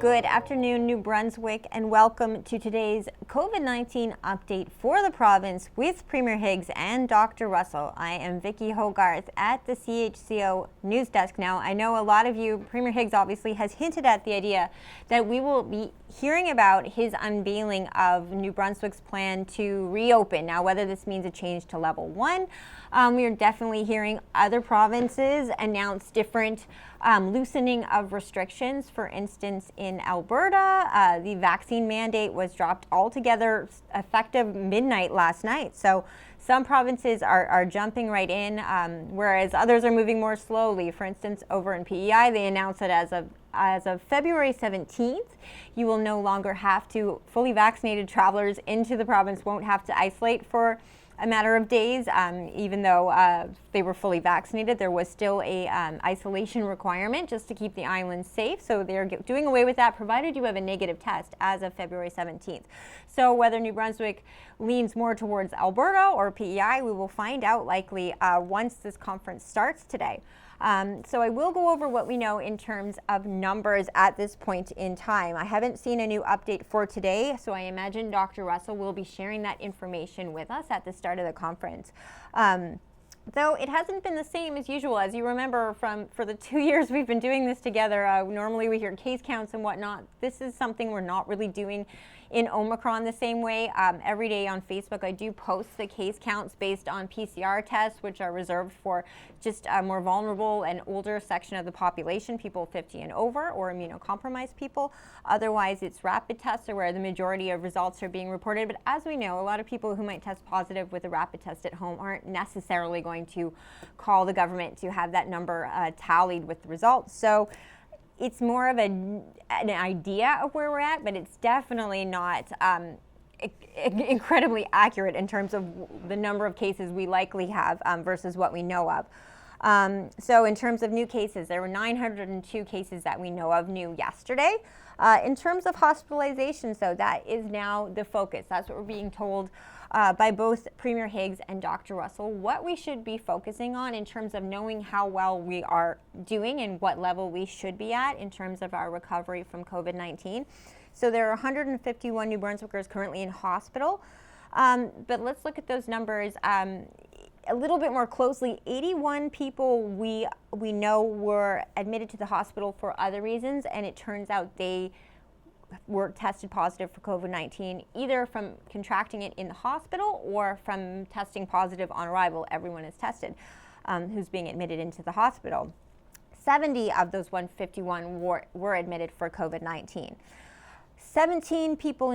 Good afternoon, New Brunswick, and welcome to today's COVID-19 update for the province with Premier Higgs and Dr. Russell. I am Vicki Hogarth at the CHCO news desk. Now, I know a lot of you, Premier Higgs obviously has hinted at the idea that we will be hearing about his unveiling of New Brunswick's plan to reopen. Now, whether this means a change to level 1, we are definitely hearing other provinces announce different loosening of restrictions. For instance, in Alberta, the vaccine mandate was dropped altogether effective midnight last night. So some provinces are jumping right in, whereas others are moving more slowly. For instance, over in PEI, they announced that as of February 17th, you will no longer have to, fully vaccinated travelers into the province won't have to isolate for a matter of days. Even though they were fully vaccinated, there was still a isolation requirement just to keep the island safe. So they're doing away with that, provided you have a negative test as of February 17th. So whether New Brunswick leans more towards Alberta or PEI, we will find out likely once this conference starts today. So I will go over what we know in terms of numbers at this point in time. I haven't seen a new update for today, so I imagine Dr. Russell will be sharing that information with us at the start of the conference. Though it hasn't been the same as usual. As you remember for the 2 years we've been doing this together, normally we hear case counts and whatnot. This is something we're not really doing in Omicron the same way. Every day on Facebook, I do post the case counts based on PCR tests, which are reserved for just a more vulnerable and older section of the population, people 50 and over, or immunocompromised people. Otherwise, it's rapid tests are where the majority of results are being reported. But as we know, a lot of people who might test positive with a rapid test at home aren't necessarily going to call the government to have that number tallied with the results. So it's more of an idea of where we're at, but it's definitely not incredibly accurate in terms of the number of cases we likely have versus what we know of. So in terms of new cases, there were 902 cases that we know of new yesterday. In terms of hospitalizations, though, that is now the focus. That's what we're being told by both Premier Higgs and Dr. Russell, what we should be focusing on in terms of knowing how well we are doing and what level we should be at in terms of our recovery from COVID-19. So there are 151 New Brunswickers currently in hospital. But let's look at those numbers a little bit more closely. 81 people we know were admitted to the hospital for other reasons, and it turns out they were tested positive for COVID-19, either from contracting it in the hospital or from testing positive on arrival. Everyone is tested who's being admitted into the hospital. 70 of those 151 were admitted for COVID-19. 17 people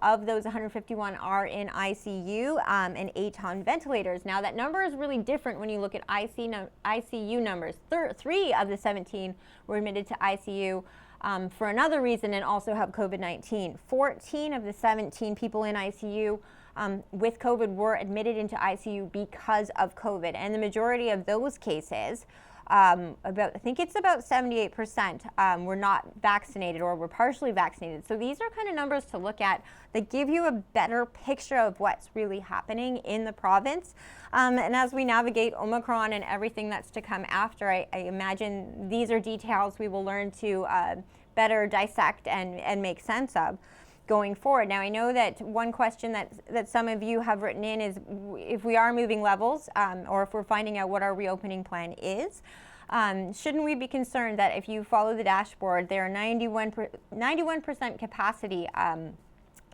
of those 151 are in ICU and 8 on ventilators. Now that number is really different when you look at ICU numbers. 3 of the 17 were admitted to ICU for another reason and also have COVID-19. 14 of the 17 people in ICU with COVID were admitted into ICU because of COVID, and the majority of those cases, I think it's about 78%, were not vaccinated or were partially vaccinated. So these are kind of numbers to look at that give you a better picture of what's really happening in the province. And as we navigate Omicron and everything that's to come after, I imagine these are details we will learn to better dissect and make sense of going forward. Now, I know that one question that some of you have written in is if we are moving levels or if we're finding out what our reopening plan is, shouldn't we be concerned that if you follow the dashboard, there are 91% capacity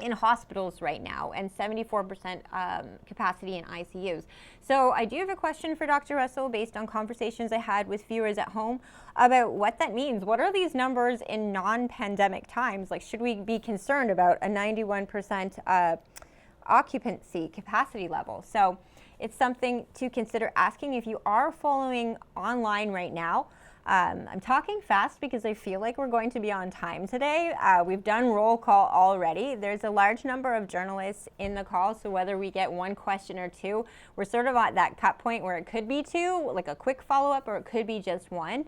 in hospitals right now and 74% capacity in ICUs. So I do have a question for Dr. Russell based on conversations I had with viewers at home about what that means. What are these numbers in non-pandemic times? Like, should we be concerned about a 91% occupancy capacity level? So it's something to consider asking if you are following online right now. I'm talking fast because I feel like we're going to be on time today. We've done roll call already. There's a large number of journalists in the call, so whether we get one question or two, we're sort of at that cut point where it could be two, like a quick follow-up, or it could be just one.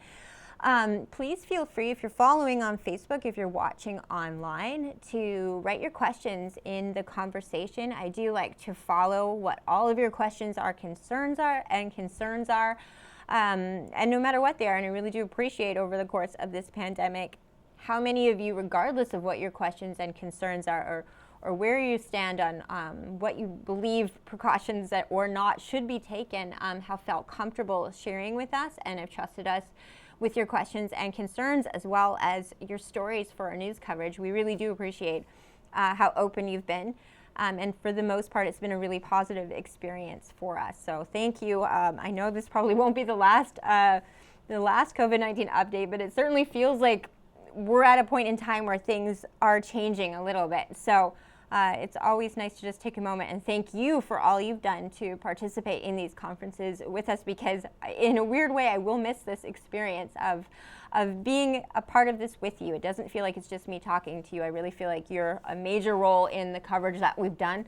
Please feel free, if you're following on Facebook, if you're watching online, to write your questions in the conversation. I do like to follow what all of your questions are, concerns are. and no matter what they are, and I really do appreciate over the course of this pandemic how many of you, regardless of what your questions and concerns are, or where you stand on what you believe precautions that or not should be taken, have felt comfortable sharing with us and have trusted us with your questions and concerns, as well as your stories for our news coverage. We really do appreciate how open you've been. And for the most part, it's been a really positive experience for us. So thank you. I know this probably won't be the last COVID-19 update, but it certainly feels like we're at a point in time where things are changing a little bit. So it's always nice to just take a moment and thank you for all you've done to participate in these conferences with us, because in a weird way, I will miss this experience of being a part of this with you. It doesn't feel like it's just me talking to you. I really feel like you're a major role in the coverage that we've done.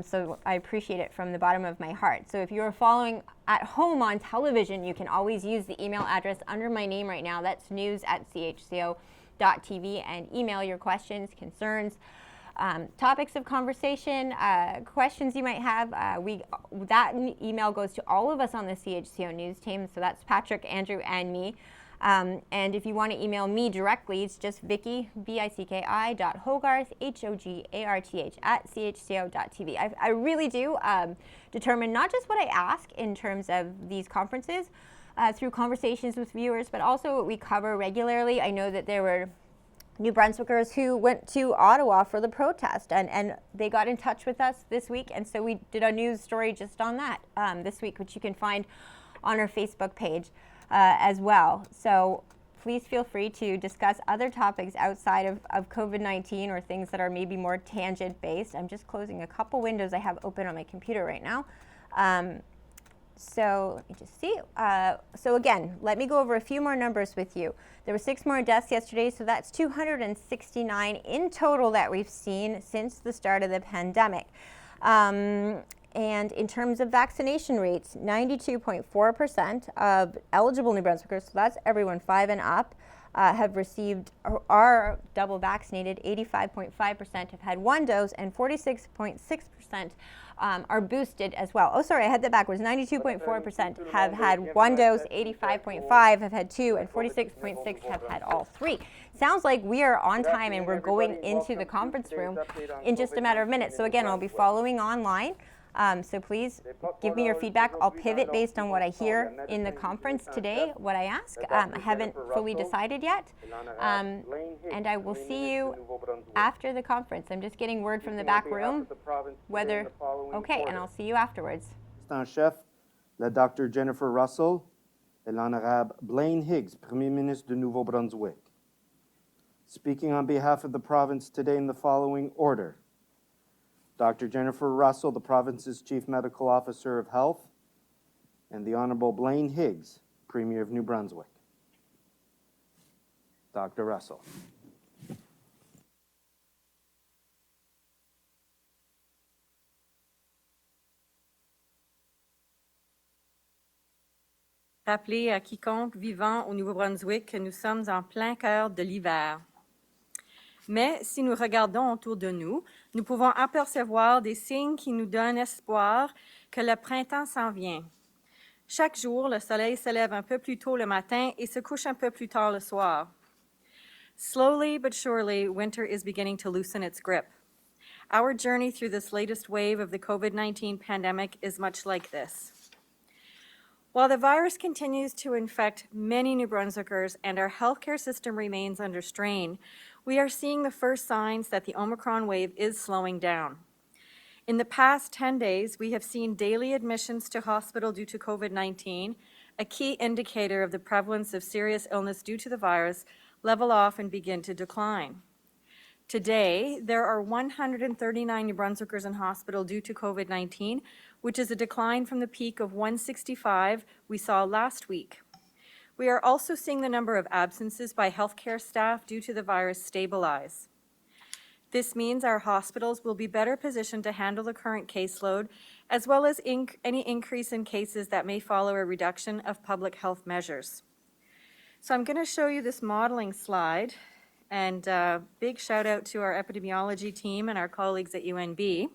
So I appreciate it from the bottom of my heart. So if you're following at home on television, you can always use the email address under my name right now. That's news@chco.tv, and email your questions, concerns, topics of conversation, questions you might have. That email goes to all of us on the CHCO news team. So that's Patrick, Andrew, and me. And if you want to email me directly, it's just Vicky, VICKI.Hogarth, HOGARTH @CHCO.TV. I really do determine not just what I ask in terms of these conferences through conversations with viewers, but also what we cover regularly. I know that there were New Brunswickers who went to Ottawa for the protest, and they got in touch with us this week, and so we did a news story just on that this week, which you can find on our Facebook page as well. So please feel free to discuss other topics outside of COVID-19 or things that are maybe more tangent based. I'm just closing a couple windows I have open on my computer right now. So let me just see. So again, let me go over a few more numbers with you. There were 6 more deaths yesterday, so that's 269 in total that we've seen since the start of the pandemic. And in terms of vaccination rates, 92.4% of eligible New Brunswickers, so that's everyone 5 and up, have received or are double vaccinated. 85.5% have had 1 dose, and 46.6% are boosted as well. Oh, sorry, I had that backwards. 92.4% have had 1 dose, 85.5% have had 2, and 46.6% have had all 3. Sounds like we are on time and we're going into the conference room in just a matter of minutes. So again, I'll be following online. So please give me your feedback. I'll pivot based on what I hear in the conference today, what I ask. I haven't fully decided yet. And I will see you after the conference. I'm just getting word from the back room whether, okay, and I'll see you afterwards. En chef, la Dr. Jennifer Russell et l'Honorable Blaine Higgs, Premier Ministre du Nouveau-Brunswick. Speaking on behalf of the province today in the following order. Dr. Jennifer Russell, the province's Chief Medical Officer of Health, and the Honorable Blaine Higgs, Premier of New Brunswick. Dr. Russell. Rappeler à quiconque vivant au Nouveau-Brunswick que nous sommes en plein cœur de l'hiver. Mais si nous regardons autour de nous, nous pouvons apercevoir des signes qui nous donnent espoir que le printemps s'en vient. Chaque jour, le soleil se lève un peu plus tôt le matin et se couche un peu plus tard le soir. Slowly but surely, winter is beginning to loosen its grip. Our journey through this latest wave of the COVID-19 pandemic is much like this. While the virus continues to infect many New Brunswickers and our healthcare system remains under strain, we are seeing the first signs that the Omicron wave is slowing down. In the past 10 days, we have seen daily admissions to hospital due to COVID-19, a key indicator of the prevalence of serious illness due to the virus, level off and begin to decline. Today, there are 139 New Brunswickers in hospital due to COVID-19, which is a decline from the peak of 165 we saw last week. We are also seeing the number of absences by healthcare staff due to the virus stabilize. This means our hospitals will be better positioned to handle the current caseload, as well as any increase in cases that may follow a reduction of public health measures. So I'm going to show you this modeling slide, and big shout out to our epidemiology team and our colleagues at UNB.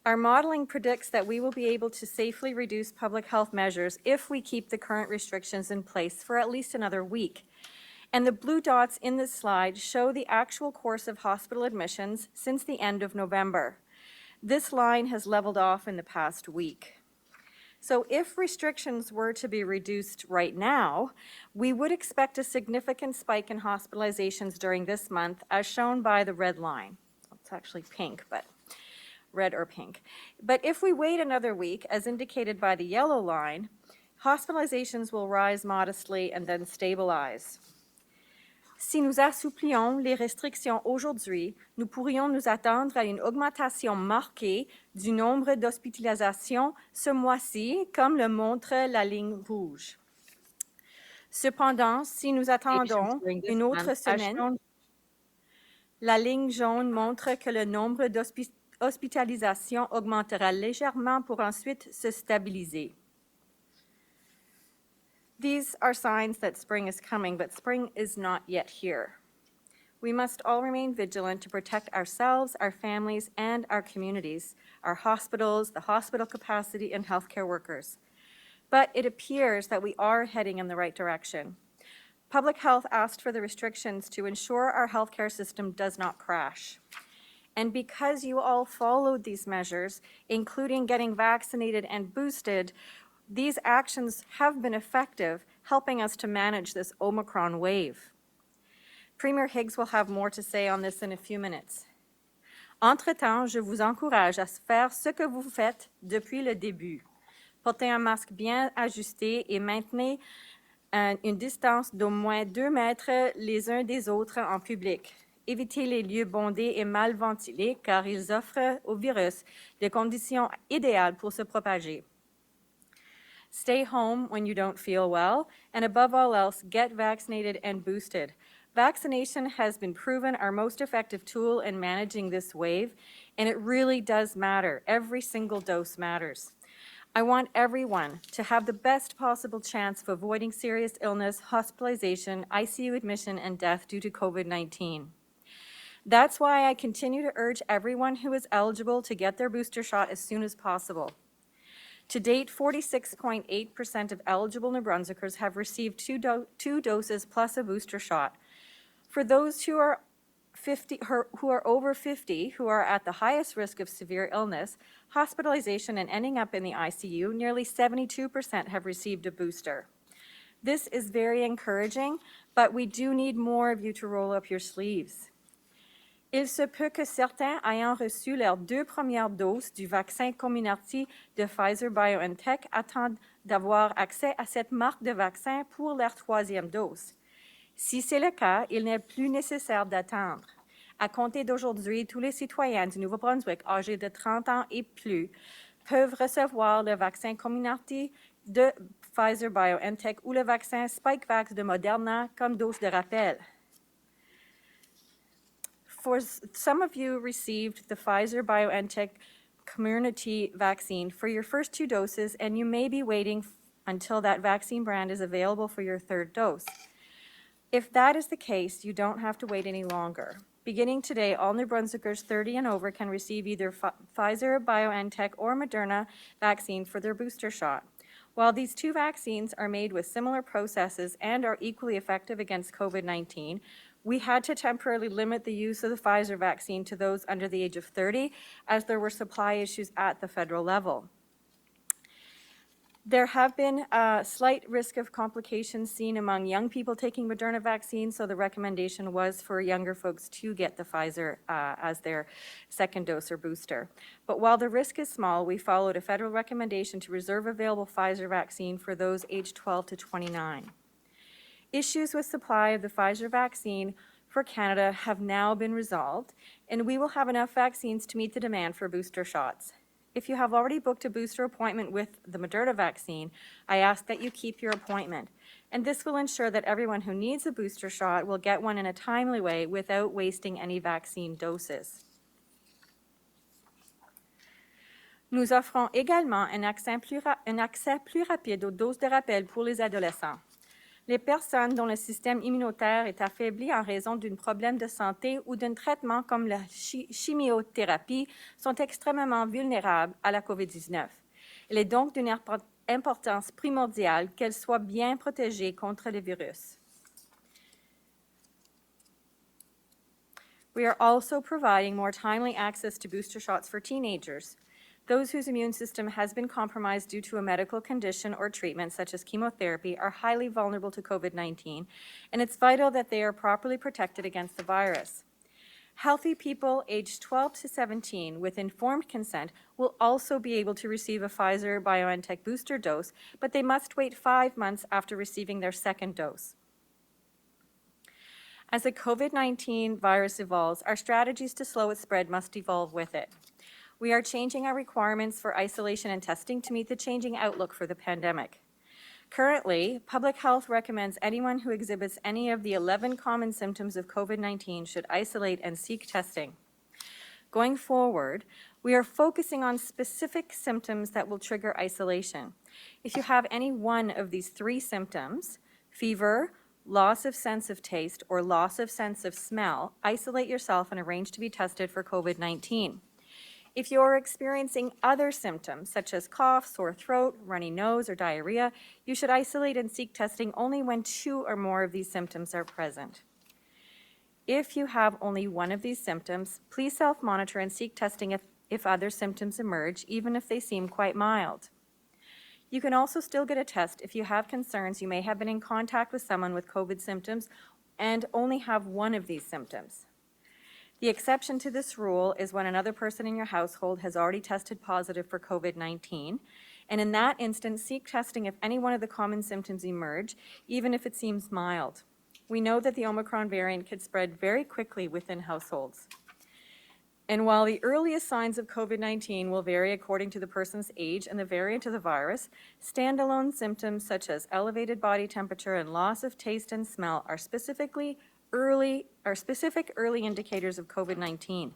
Our modeling predicts that we will be able to safely reduce public health measures if we keep the current restrictions in place for at least another week. And the blue dots in this slide show the actual course of hospital admissions since the end of November. This line has leveled off in the past week. So if restrictions were to be reduced right now, we would expect a significant spike in hospitalizations during this month, as shown by the red line. It's actually pink, but red or pink. But if we wait another week, as indicated by the yellow line, hospitalizations will rise modestly and then stabilize. Si nous assouplions les restrictions aujourd'hui, nous pourrions nous attendre à une augmentation marquée du nombre d'hospitalisations ce mois-ci, comme le montre la ligne rouge. Cependant, si nous attendons une autre semaine, la ligne jaune montre que le nombre d'hospitalisations augmentera légèrement pour ensuite se stabiliser. These are signs that spring is coming, but spring is not yet here. We must all remain vigilant to protect ourselves, our families, and our communities, our hospitals, the hospital capacity, and healthcare workers. But it appears that we are heading in the right direction. Public Health asked for the restrictions to ensure our healthcare system does not crash. And because you all followed these measures, including getting vaccinated and boosted, these actions have been effective, helping us to manage this Omicron wave. Premier Higgs will have more to say on this in a few minutes. Entre-temps, je vous encourage à faire ce que vous faites depuis le début. Portez un masque bien ajusté et maintenez une distance d'au moins 2 mètres les uns des autres en public. Évitez les lieux bondés et mal ventilés car ils offrent au virus des conditions idéales pour se propager. Stay home when you don't feel well, and above all else, get vaccinated and boosted. Vaccination has been proven our most effective tool in managing this wave, and it really does matter. Every single dose matters. I want everyone to have the best possible chance of avoiding serious illness, hospitalization, ICU admission, and death due to COVID-19. That's why I continue to urge everyone who is eligible to get their booster shot as soon as possible. To date, 46.8% of eligible New Brunswickers have received two doses plus a booster shot. For those who are over 50, who are at the highest risk of severe illness, hospitalization, and ending up in the ICU, nearly 72% have received a booster. This is very encouraging, but we do need more of you to roll up your sleeves. Il se peut que certains ayant reçu leurs 2 premières doses du vaccin communauté de Pfizer-BioNTech attendent d'avoir accès à cette marque de vaccin pour leur 3e dose. Si c'est le cas, il n'est plus nécessaire d'attendre. À compter d'aujourd'hui, tous les citoyens du Nouveau-Brunswick âgés de 30 ans et plus peuvent recevoir le vaccin communauté de Pfizer-BioNTech ou le vaccin Spikevax de Moderna comme dose de rappel. For some of you received the Pfizer-BioNTech community vaccine for your first 2 doses, and you may be waiting until that vaccine brand is available for your 3rd dose. If that is the case, you don't have to wait any longer. Beginning today, all New Brunswickers 30 and over can receive either Pfizer-BioNTech or Moderna vaccine for their booster shot. While these 2 vaccines are made with similar processes and are equally effective against COVID-19, we had to temporarily limit the use of the Pfizer vaccine to those under the age of 30, as there were supply issues at the federal level. There have been a slight risk of complications seen among young people taking Moderna vaccine, so the recommendation was for younger folks to get the Pfizer as their 2nd dose or booster. But while the risk is small, we followed a federal recommendation to reserve available Pfizer vaccine for those aged 12 to 29. Issues with supply of the Pfizer vaccine for Canada have now been resolved, and we will have enough vaccines to meet the demand for booster shots. If you have already booked a booster appointment with the Moderna vaccine, I ask that you keep your appointment. And this will ensure that everyone who needs a booster shot will get one in a timely way without wasting any vaccine doses. Nous offrons également un accès plus rapide aux doses de rappel pour les adolescents. Les personnes dont le système immunitaire est affaibli en raison d'un problème de santé ou d'un traitement comme la chimiothérapie sont extrêmement vulnérables à la COVID-19. Il est donc d'une importance primordiale qu'elles soient bien protégées contre le virus. We are also providing more timely access to booster shots for teenagers. Those whose immune system has been compromised due to a medical condition or treatment, such as chemotherapy, are highly vulnerable to COVID-19, and it's vital that they are properly protected against the virus. Healthy people aged 12 to 17 with informed consent will also be able to receive a Pfizer-BioNTech booster dose, but they must wait 5 months after receiving their second dose. As the COVID-19 virus evolves, our strategies to slow its spread must evolve with it. We are changing our requirements for isolation and testing to meet the changing outlook for the pandemic. Currently, public health recommends anyone who exhibits any of the 11 common symptoms of COVID-19 should isolate and seek testing. Going forward, we are focusing on specific symptoms that will trigger isolation. If you have any one of these 3 symptoms, fever, loss of sense of taste, or loss of sense of smell, isolate yourself and arrange to be tested for COVID-19. If you are experiencing other symptoms, such as cough, sore throat, runny nose, or diarrhea, you should isolate and seek testing only when 2 or more of these symptoms are present. If you have only one of these symptoms, please self-monitor and seek testing if other symptoms emerge, even if they seem quite mild. You can also still get a test if you have concerns you may have been in contact with someone with COVID symptoms and only have one of these symptoms. The exception to this rule is when another person in your household has already tested positive for COVID-19, and in that instance, seek testing if any one of the common symptoms emerge, even if it seems mild. We know that the Omicron variant can spread very quickly within households. And while the earliest signs of COVID-19 will vary according to the person's age and the variant of the virus, standalone symptoms such as elevated body temperature and loss of taste and smell are specific early indicators of COVID-19.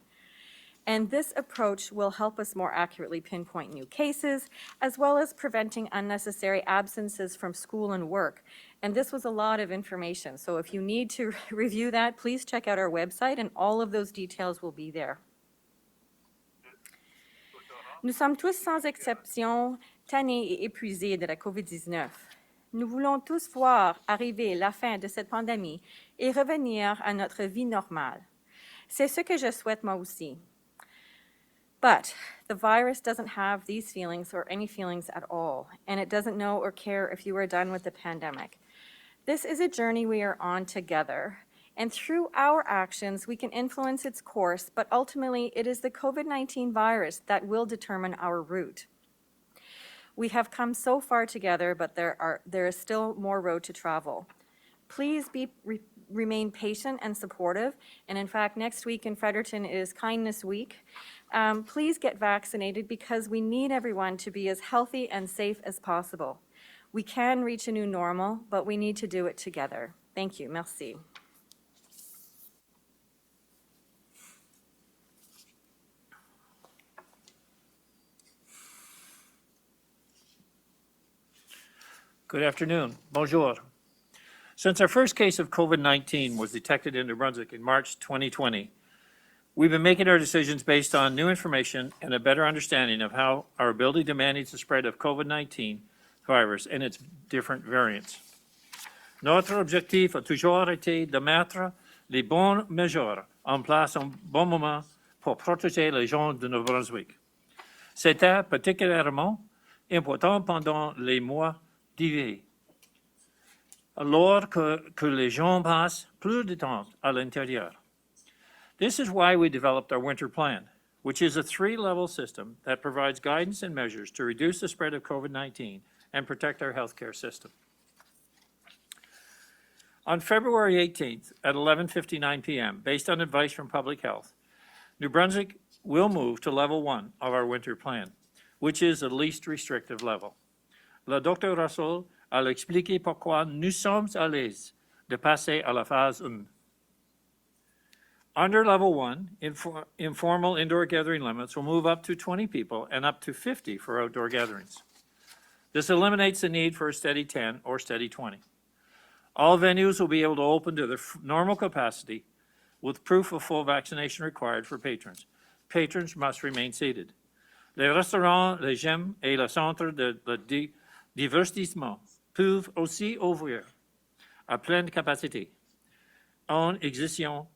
And this approach will help us more accurately pinpoint new cases, as well as preventing unnecessary absences from school and work. And this was a lot of information, so if you need to review that, please check out our website, and all of those details will be there. Nous sommes tous sans exception tannés et épuisés de la COVID-19. Nous voulons tous voir arriver la fin de cette pandémie et revenir à notre vie normale. C'est ce que je souhaite moi aussi. But the virus doesn't have these feelings or any feelings at all, and it doesn't know or care if you are done with the pandemic. This is a journey we are on together. And through our actions, we can influence its course, but ultimately it is the COVID-19 virus that will determine our route. We have come so far together, but there is still more road to travel. Please remain patient and supportive. And in fact, next week in Fredericton is Kindness Week. Please get vaccinated because we need everyone to be as healthy and safe as possible. We can reach a new normal, but we need to do it together. Thank you. Merci. Good afternoon. Bonjour. Since our first case of COVID-19 was detected in New Brunswick in March 2020, we've been making our decisions based on new information and a better understanding of how our ability to manage the spread of COVID-19 virus and its different variants. Notre objectif a toujours été de mettre les bonnes mesures en place en bon moment pour protéger les gens de New Brunswick. C'était particulièrement important pendant les mois d'hiver, alors que les gens passent plus de temps à l'intérieur. This is why we developed our winter plan, which is a 3-level system that provides guidance and measures to reduce the spread of COVID-19 and protect our healthcare system. On February 18th at 11:59 p.m., based on advice from Public Health, New Brunswick will move to level 1 of our winter plan, which is the least restrictive level. Le Dr. Russell a expliqué pourquoi nous sommes à l'aise de passer à la phase 1. Under level 1, informal indoor gathering limits will move up to 20 people and up to 50 for outdoor gatherings. This eliminates the need for a steady 10 or steady 20. All venues will be able to open to their normal capacity with proof of full vaccination required for patrons. Patrons must remain seated. Les restaurants, les gyms et le centre de divertissement peuvent aussi ouvrir à pleine capacité en exigeant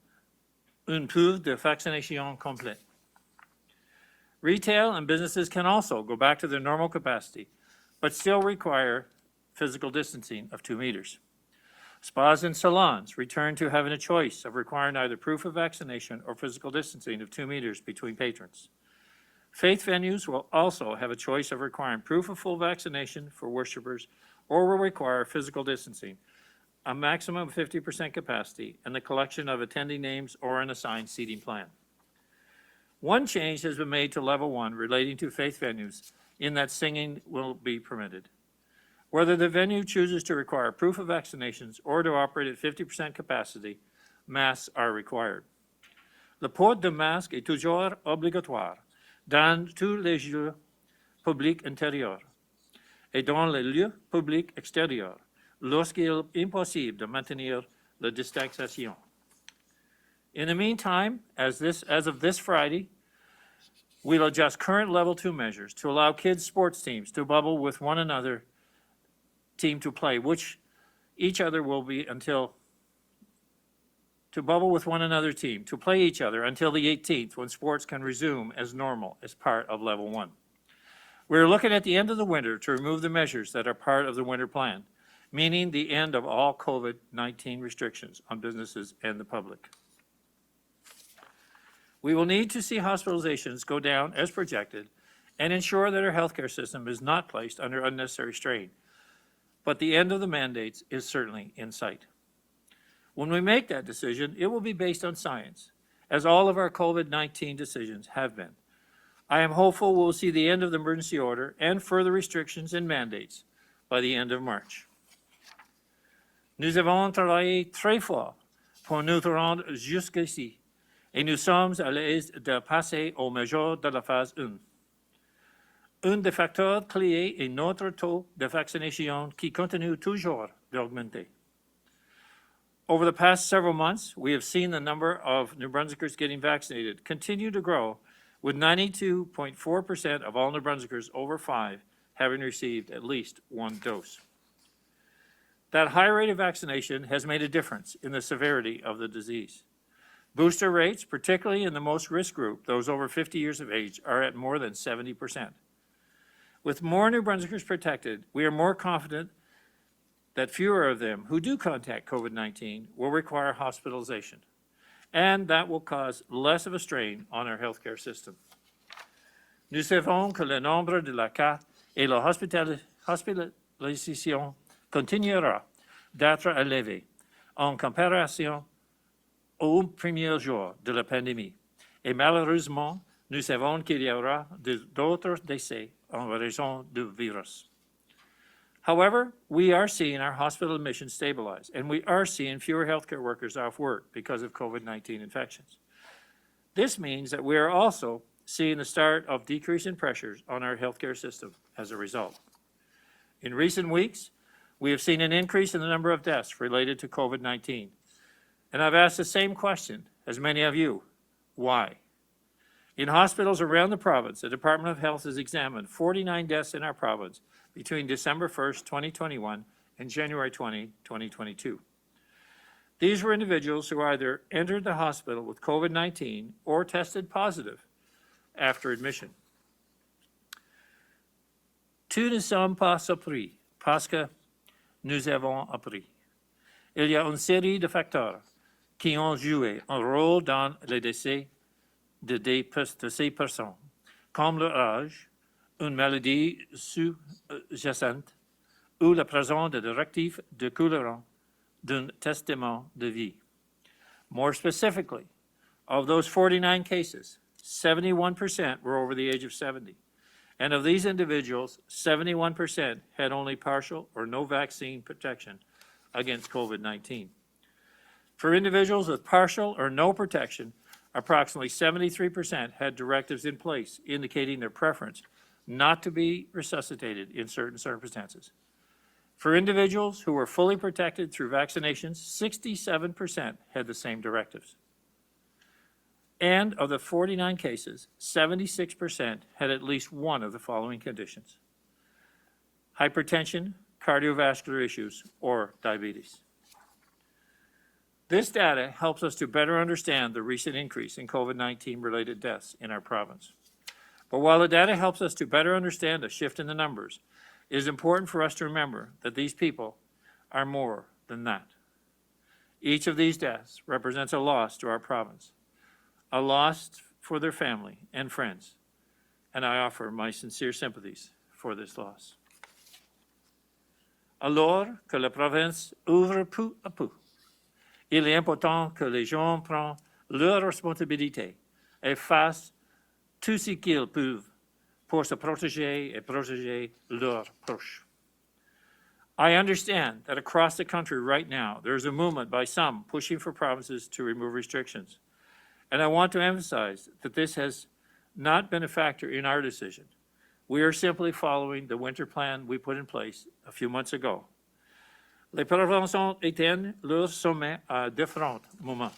une preuve de vaccination complète. Retail and businesses can also go back to their normal capacity, but still require physical distancing of 2 meters. Spas and salons return to having a choice of requiring either proof of vaccination or physical distancing of 2 meters between patrons. Faith venues will also have a choice of requiring proof of full vaccination for worshipers or will require physical distancing, a maximum of 50% capacity, and the collection of attending names or an assigned seating plan. One change has been made to level 1 relating to faith venues in that singing will be permitted. Whether the venue chooses to require proof of vaccinations or to operate at 50% capacity, masks are required. Le port de masque est toujours obligatoire dans tous les lieux publics intérieurs et dans les lieux publics extérieurs lorsqu'il est impossible de maintenir la distanciation. In the meantime, as of this Friday, we'll adjust current level 2 measures to allow kids' sports teams to bubble with one another team to play, which each other will be until to bubble with one another team to play each other until the 18th, when sports can resume as normal as part of level 1. We're looking at the end of the winter to remove the measures that are part of the winter plan, meaning the end of all COVID-19 restrictions on businesses and the public. We will need to see hospitalizations go down as projected and ensure that our healthcare system is not placed under unnecessary strain. But the end of the mandates is certainly in sight. When we make that decision, it will be based on science, as all of our COVID-19 decisions have been. I am hopeful we'll see the end of the emergency order and further restrictions and mandates by the end of March. Nous avons travaillé très fort pour nous rendre jusqu'ici, et nous sommes à l'aise de passer au majeur de la phase 1. Un des facteurs clés est notre taux de vaccination qui continue toujours d'augmenter. Over the past several months, we have seen the number of New Brunswickers getting vaccinated continue to grow, with 92.4% of all New Brunswickers over 5 having received at least 1 dose. That high rate of vaccination has made a difference in the severity of the disease. Booster rates, particularly in the most risk group, those over 50 years of age, are at more than 70%. With more New Brunswickers protected, we are more confident that fewer of them who do contact COVID-19 will require hospitalization, and that will cause less of a strain on our healthcare system. Nous savons que le nombre de la cas et la hospitalisation continuera d'être élevé en comparaison au premier jour de la pandémie. Et malheureusement, nous savons qu'il y aura d'autres décès en raison du virus. However, we are seeing our hospital admissions stabilize, and we are seeing fewer healthcare workers off work because of COVID-19 infections. This means that we are also seeing the start of decreasing pressures on our healthcare system as a result. In recent weeks, we have seen an increase in the number of deaths related to COVID-19. And I've asked the same question as many of you: why? In hospitals around the province, the Department of Health has examined 49 deaths in our province between December 1st, 2021 and January 20, 2022. These were individuals who either entered the hospital with COVID-19 or tested positive after admission. Tout ne sommes pas surpris parce que nous avons appris. Il y a une série de facteurs qui ont joué un rôle dans les décès de ces personnes, comme leur âge, une maladie sous-jacente ou la présence de directives découlant d'un testament de vie. More specifically, of those 49 cases, 71% were over the age of 70. And of these individuals, 71% had only partial or no vaccine protection against COVID-19. For individuals with partial or no protection, approximately 73% had directives in place indicating their preference not to be resuscitated in certain circumstances. For individuals who were fully protected through vaccinations, 67% had the same directives. And of the 49 cases, 76% had at least one of the following conditions: hypertension, cardiovascular issues, or diabetes. This data helps us to better understand the recent increase in COVID-19 related deaths in our province. But while the data helps us to better understand the shift in the numbers, it is important for us to remember that these people are more than that. Each of these deaths represents a loss to our province, a loss for their family and friends, and I offer my sincere sympathies for this loss. Alors que la province ouvre peu à peu, il est important que les gens prennent leurs responsabilités et fassent tout ce qu'ils peuvent pour se protéger et protéger leurs proches. I understand that across the country right now, there is a movement by some pushing for provinces to remove restrictions. And I want to emphasize that this has not been a factor in our decision. We are simply following the winter plan we put in place a few months ago. Les provinces éteignent leur sommet à différents moments.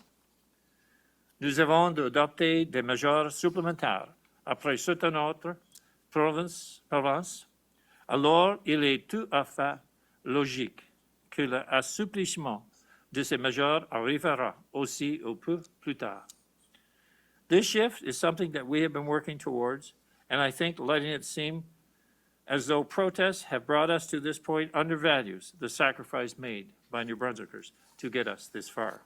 Nous avons adopté des mesures supplémentaires après cette autre province. Alors, il est tout à fait logique que l'assouplissement de ces mesures arrivera aussi un peu plus tard. This shift is something that we have been working towards, and I think letting it seem as though protests have brought us to this point undervalues the sacrifice made by New Brunswickers to get us this far.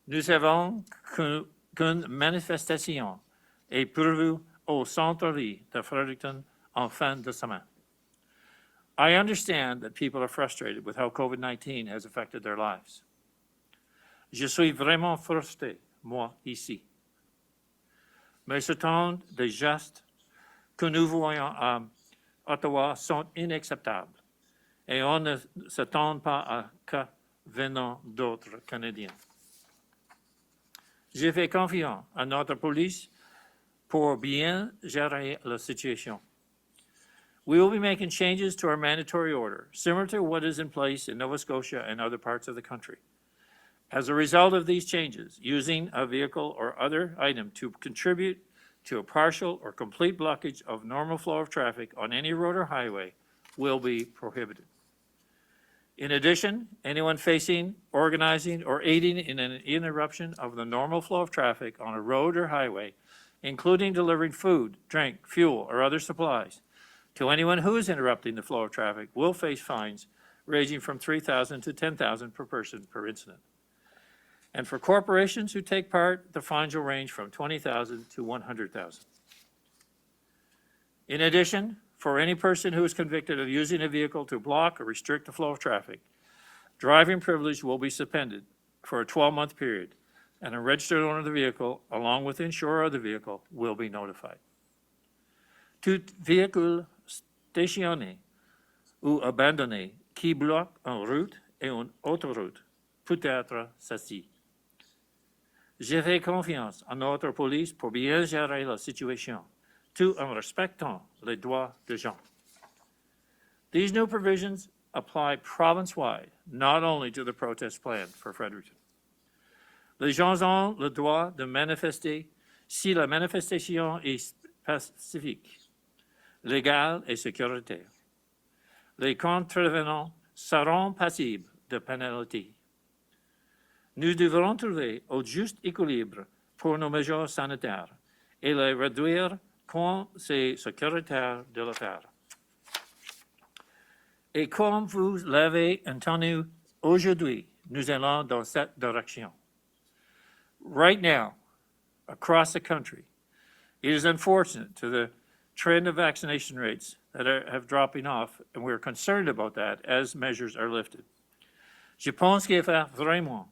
Nous savons qu'une manifestation est prévue au centre-ville de Fredericton en fin de semaine. I understand that people are frustrated with how COVID-19 has affected their lives. Je suis vraiment frustré, moi, ici. Mais ce temps de gestes que nous voyons à Ottawa sont inacceptables et on ne s'attend pas à cas venant d'autres Canadiens. J'ai fait confiance à notre police pour bien gérer la situation. We will be making changes to our mandatory order, similar to what is in place in Nova Scotia and other parts of the country. As a result of these changes, using a vehicle or other item to contribute to a partial or complete blockage of normal flow of traffic on any road or highway will be prohibited. In addition, anyone facing, organizing, or aiding in an interruption of the normal flow of traffic on a road or highway, including delivering food, drink, fuel, or other supplies, to anyone who is interrupting the flow of traffic will face fines ranging from $3,000 to $10,000 per person per incident. And for corporations who take part, the fines will range from $20,000 to $100,000. In addition, for any person who is convicted of using a vehicle to block or restrict the flow of traffic, driving privilege will be suspended for a 12-month period, and a registered owner of the vehicle, along with the insurer of the vehicle, will be notified. Tout véhicule stationné ou abandonné qui bloque une route et une autoroute peut être saisi. J'ai fait confiance à notre police pour bien gérer la situation, tout en respectant les droits des gens. These new provisions apply province-wide, not only to the protest plan for Fredericton. Les gens ont le droit de manifester si la manifestation est pacifique, légale et sécuritaire. Les contrevenants seront passibles de pénalités. Nous devrons trouver un juste équilibre pour nos mesures sanitaires et les réduire quand c'est sécuritaire de le faire. Et comme vous l'avez entendu aujourd'hui, nous allons dans cette direction. Right now, across the country, it is unfortunate to the trend of vaccination rates that have dropping off, and we're concerned about that as measures are lifted. Je pense qu'il faut vraiment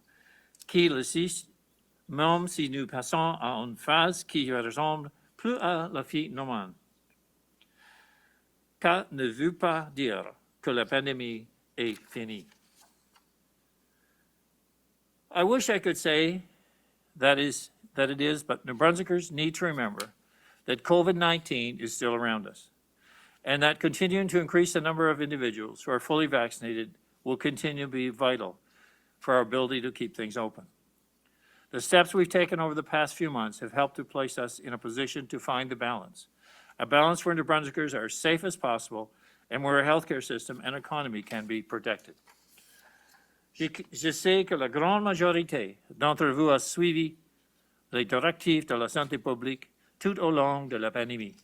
qu'il existe, même si nous passons à une phase qui ressemble plus à la vie normale. Ça ne veut pas dire que la pandémie est finie. I wish I could say that it is, but New Brunswickers need to remember that COVID-19 is still around us. and that continuing to increase the number of individuals who are fully vaccinated will continue to be vital for our ability to keep things open. The steps we've taken over the past few months have helped to place us in a position to find the balance, a balance where New Brunswickers are as safe as possible and where our healthcare system and economy can be protected. Je sais que la grande majorité d'entre vous a suivi les directives de la santé publique tout au long de la pandémie.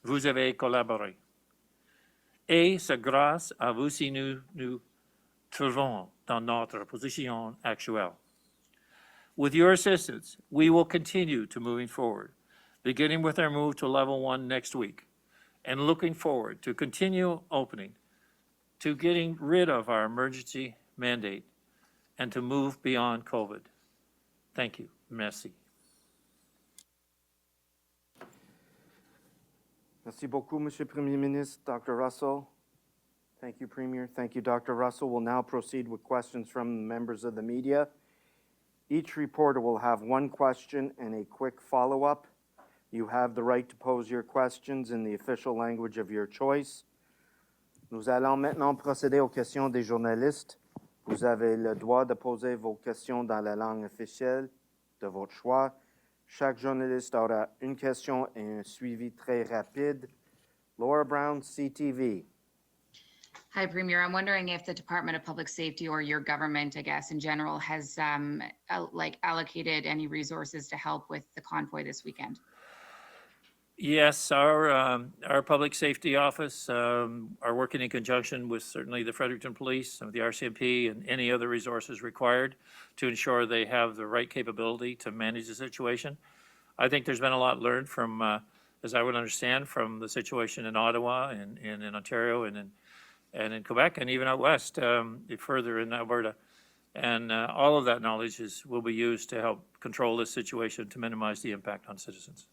Vous avez collaboré. Et c'est grâce à vous si nous nous trouvons dans notre position actuelle. With your assistance, we will continue to moving forward, beginning with our move to level 1 next week, and looking forward to continue opening, to getting rid of our emergency mandate, and to move beyond COVID. Thank you. Merci. Merci beaucoup, Monsieur Premier Ministre. Dr. Russell. Thank you, Premier. Thank you, Dr. Russell. We'll now proceed with questions from members of the media. Each reporter will have one question and a quick follow-up. You have the right to pose your questions in the official language of your choice. Nous allons maintenant procéder aux questions des journalistes. Vous avez le droit de poser vos questions dans la langue officielle de votre choix. Chaque journaliste aura une question et un suivi très rapide. Laura Brown, CTV. Hi, Premier. I'm wondering if the Department of Public Safety or your government, I guess, in general, has allocated any resources to help with the convoy this weekend. Yes, our public safety office are working in conjunction with certainly the Fredericton Police, some of the RCMP, and any other resources required to ensure they have the right capability to manage the situation. I think there's been a lot learned from, as I would understand, from the situation in Ottawa and in Ontario and in Quebec and even out west, further in Alberta. And all of that knowledge will be used to help control this situation to minimize the impact on citizens.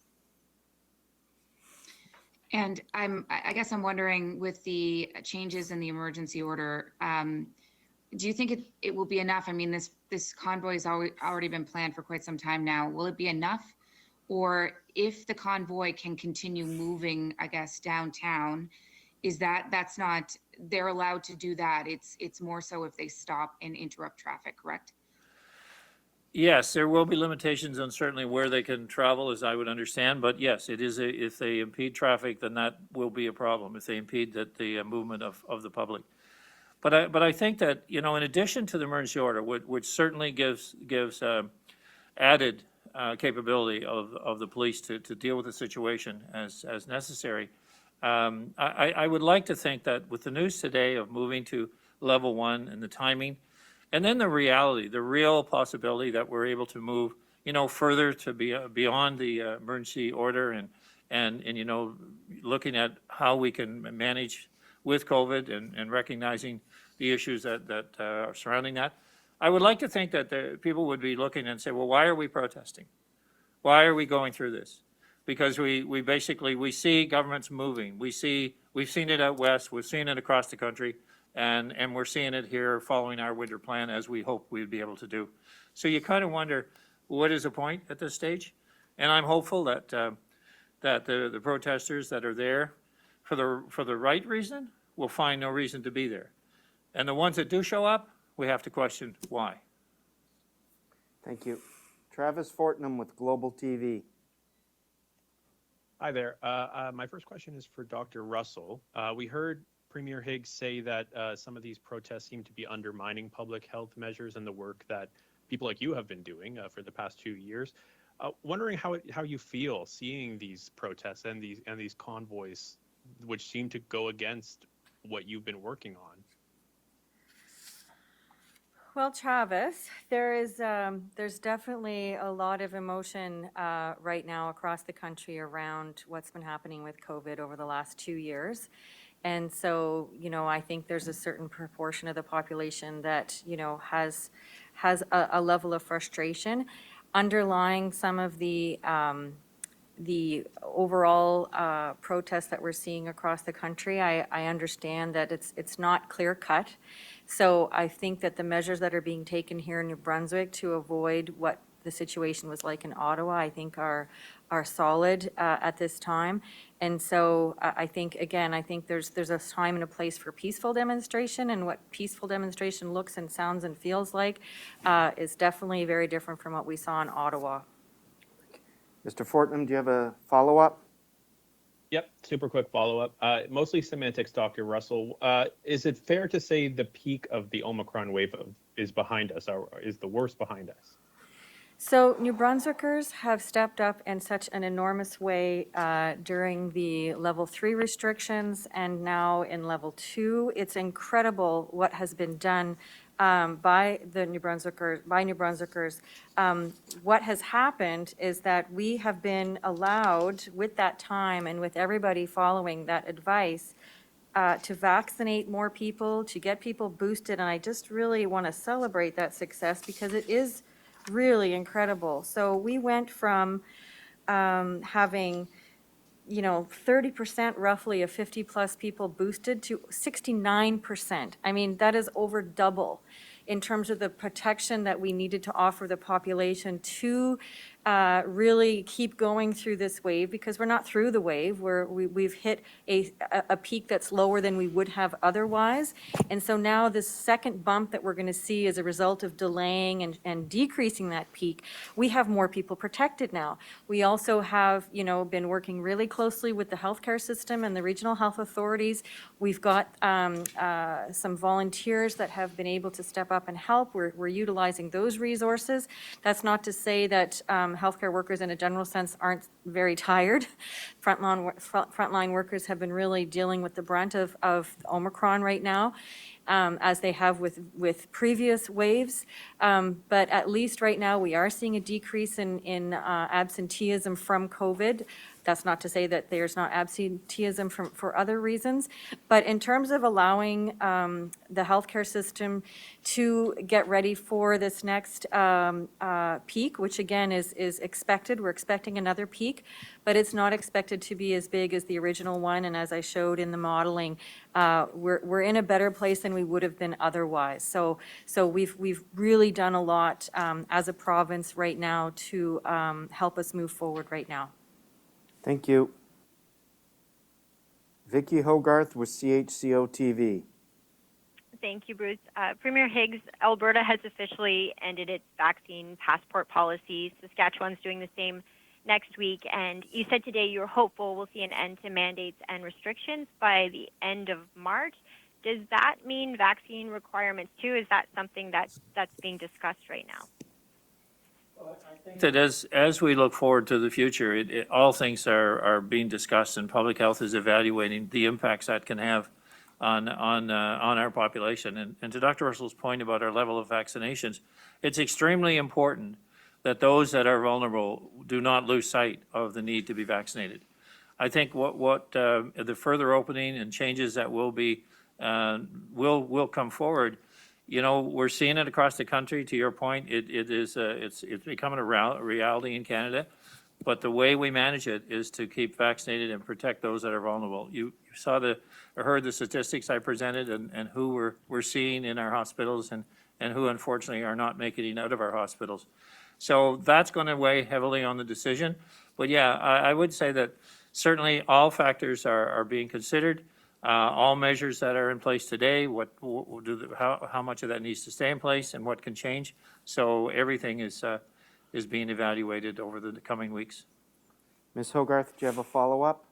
And I guess I'm wondering, with the changes in the emergency order, do you think it will be enough? I mean, this convoy has already been planned for quite some time now. Will it be enough? Or if the convoy can continue moving, I guess, downtown, that's not, they're allowed to do that. It's more so if they stop and interrupt traffic, correct? Yes, there will be limitations on certainly where they can travel, as I would understand. But yes, it is if they impede traffic, then that will be a problem. If they impede the movement of the public. But I think that, in addition to the emergency order, which certainly gives added capability of the police to deal with the situation as necessary. I would like to think that with the news today of moving to level 1 and the timing, and then the reality, the real possibility that we're able to move, further to be beyond the emergency order and looking at how we can manage with COVID and recognizing the issues that are surrounding that. I would like to think that the people would be looking and say, well, why are we protesting? Why are we going through this? Because we basically see governments moving. We've seen it out west. We've seen it across the country. And we're seeing it here following our winter plan, as we hope we'd be able to do. So you kind of wonder, what is the point at this stage? And I'm hopeful that the protesters that are there for the right reason will find no reason to be there. And the ones that do show up, we have to question why. Thank you. Travis Fortnum with Global TV. Hi there. My first question is for Dr. Russell. We heard Premier Higgs say that some of these protests seem to be undermining public health measures and the work that people like you have been doing for the past 2 years. Wondering how you feel seeing these protests and these convoys, which seem to go against what you've been working on. Well, Travis, there's definitely a lot of emotion right now across the country around what's been happening with COVID over the last 2 years. And so, I think there's a certain proportion of the population that, has a level of frustration underlying some of the overall protests that we're seeing across the country. I understand that it's not clear cut. So I think that the measures that are being taken here in New Brunswick to avoid what the situation was like in Ottawa, I think are solid at this time. And so I think, again, I think there's a time and a place for peaceful demonstration, and what peaceful demonstration looks and sounds and feels like is definitely very different from what we saw in Ottawa. Mr. Fortnum, do you have a follow-up? Yep, super quick follow-up. Mostly semantics, Dr. Russell. Is it fair to say the peak of the Omicron wave is behind us, or is the worst behind us? So New Brunswickers have stepped up in such an enormous way during the level 3 restrictions and now in level 2. It's incredible what has been done by New Brunswickers. What has happened is that we have been allowed, with that time and with everybody following that advice, to vaccinate more people, to get people boosted, and I just really want to celebrate that success because it is really incredible. So we went from having 30% roughly of 50 plus people boosted to 69%. I mean, that is over double in terms of the protection that we needed to offer the population to really keep going through this wave, because we're not through the wave. We've hit a peak that's lower than we would have otherwise. And so now this second bump that we're going to see as a result of delaying and decreasing that peak, we have more people protected now. We also have, been working really closely with the healthcare system and the regional health authorities. We've got some volunteers that have been able to step up and help. We're utilizing those resources. That's not to say that healthcare workers in a general sense aren't very tired. Frontline workers have been really dealing with the brunt of Omicron right now, as they have with previous waves. But at least right now we are seeing a decrease in absenteeism from COVID. That's not to say that there's not absenteeism for other reasons. But in terms of allowing the healthcare system to get ready for this next peak, which again is expected, we're expecting another peak, but it's not expected to be as big as the original one. And as I showed in the modeling, we're in a better place than we would have been otherwise. So we've really done a lot as a province right now to help us move forward right now. Thank you. Vicky Hogarth with CHCO-TV. Thank you, Bruce. Premier Higgs, Alberta has officially ended its vaccine passport policy. Saskatchewan's doing the same next week. And you said today you're hopeful we'll see an end to mandates and restrictions by the end of March. Does that mean vaccine requirements too? Is that something that's being discussed right now? I think that as we look forward to the future, all things are being discussed, and public health is evaluating the impacts that can have on our population. And to Dr. Russell's point about our level of vaccinations, it's extremely important that those that are vulnerable do not lose sight of the need to be vaccinated. I think what the further opening and changes that will will come forward. We're seeing it across the country. To your point, it's becoming a reality in Canada, but the way we manage it is to keep vaccinated and protect those that are vulnerable. You heard the statistics I presented and who we're seeing in our hospitals and who unfortunately are not making it out of our hospitals. So that's going to weigh heavily on the decision. But yeah, I would say that certainly all factors are being considered. All measures that are in place today, how much of that needs to stay in place and what can change. So everything is being evaluated over the coming weeks. Ms. Hogarth, do you have a follow-up?